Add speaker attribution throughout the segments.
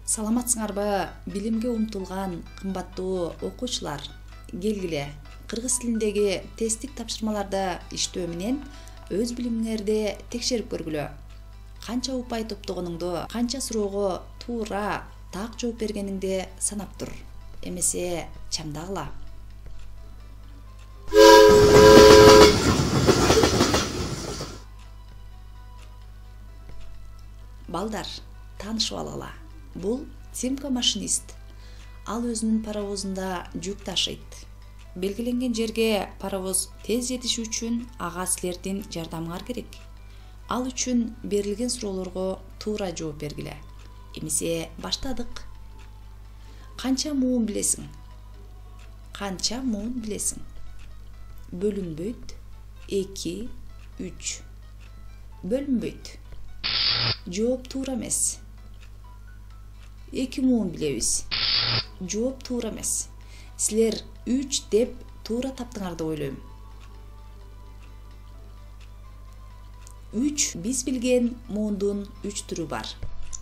Speaker 1: Саламатсыңарбы, билимге умтулган кымбаттуу окуучулар. Келгиле, кыргыз тилиндеги тесттик тапшырмаларда иштөө менен өз билимиңерди текшерип көргүлө. Канча упай топтогонуңду, канча суроого туура, так жооп бергениңди санап тур. Эмесе чамдагыла. Балдар, таанышып алгыла. Бул Тимка машинист. Ал өзүнүн паровозунда жүк ташыйт. Белгиленген жерге паровоз тез жетиши үчүн ага силердин жардамыңар керек. Ал үчүн берилген суроолорго туура жооп бергиле. Эмесе баштадык. Канча муун билесиң? Канча муун билесиң? Бөлүнбөйт 2, 3. Бөлүнбөйт. Жооп туура эмес. 2 муун билебиз. Жооп туура эмес. Силер 3 деп туура таптыңар деп ойлойм. 3 биз билген муундун 3 түрү бар.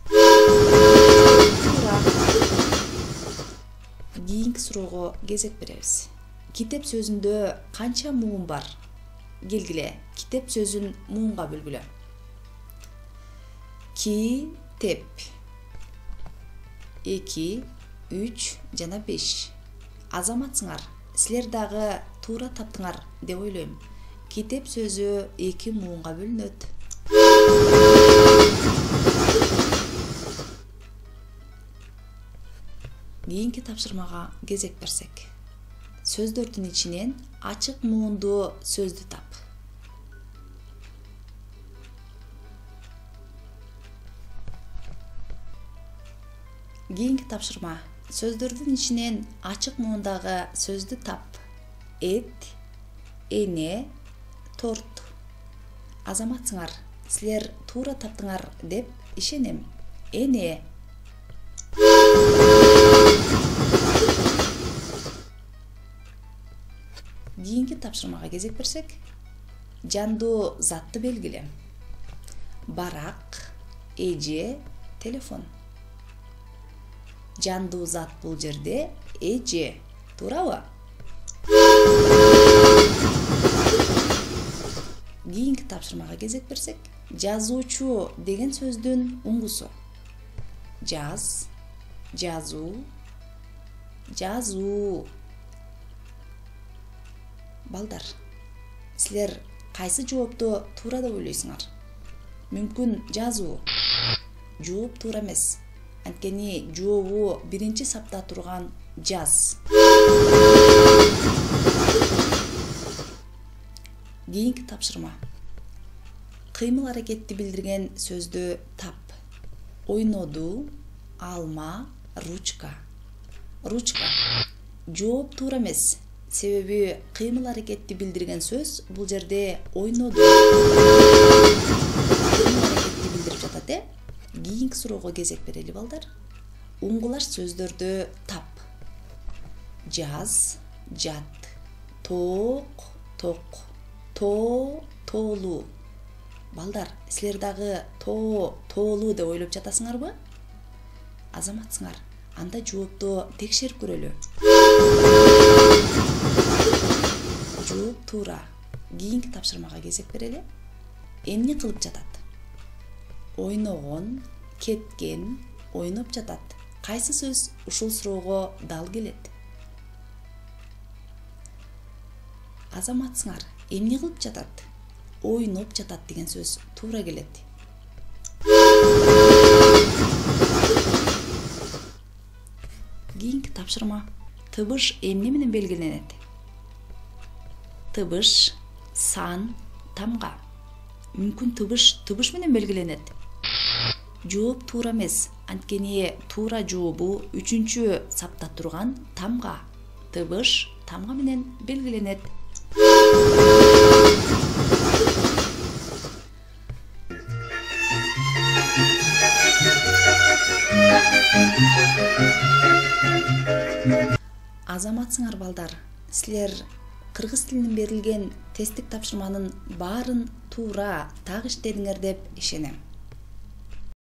Speaker 1: Туура. Кийинки суроого кезек беребиз. Китеп сөзүндө канча муун бар? Келгиле, китеп сөзүн муунга бөлгүлө. Китеп 2, 3 жана 5. Азаматсыңар, силер дагы туура таптыңар деп ойлойм. Китеп сөзү 2 муунга бөлүнөт. Кийинки тапшырмага кезек берсек. Сөздөрдүн ичинен ачык муунду сөздү тап. Кийинки тапшырма. Сөздөрдүн ичинен ачык муундагы сөздү тап. Эт, эне, торт. Азаматсыңар, силер туура таптыңар деп ишенем. Эне. Кийинки тапшырмага кезек берсек. Жандуу затты белгиле. Барак, эже, телефон. Жандуу зат бул жерде эже. Туурабы? Кийинки тапшырмага кезек берсек. Жазуучу деген сөздүн уңгусу. Жаз, жазуу, жазуу. Балдар, силер кайсы жоопту туура деп ойлойсуңар? Мүмкүн жазуу. Жооп туура эмес. Анткени жообу биринчи сапта турган жаз. Кийинки тапшырма. Кыймыл аракетти билдирген сөздү тап. Ойноду, алма, ручка. Ручка. Жооп туура эмес. Себеби кыймыл аракетти билдирген сөз бул жерде ойноду. Кыймыл аракетти билдирип жатат, Кийинки суроого кезек берели, балдар. Уңгулаш сөздөрдү тап. Жаз, жат. Ток, ток. Тоо, тоолуу. Балдар, силер дагы тоо, тоолуу деп ойлоп жатасыңарбы? Азаматсыңар, анда жоопту текшерип көрөлү. Жооп туура. Кийинки тапшырмага кезек берели. Эмне кылып жатат? Ойногон, кеткен, ойноп жатат. Кайсы сөз ушул суроого дал келет? Азаматсыңар, эмне кылып жатат? Ойноп жатат деген сөз туура келет. Кийинки тапшырма. Тыбыш эмне менен белгиленет? Тыбыш, сан, тамга. Мүмкүн тыбыш менен белгиленет. Жооп туура эмес. Анткени туура жообу 3-чү сапта турган тамга. Тыбыш тамга менен белгиленет. Азаматсыңар, балдар, силер кыргыз тилинин берилген тесттик тапшырманын баарын туура так иштедиңер деп ишенем.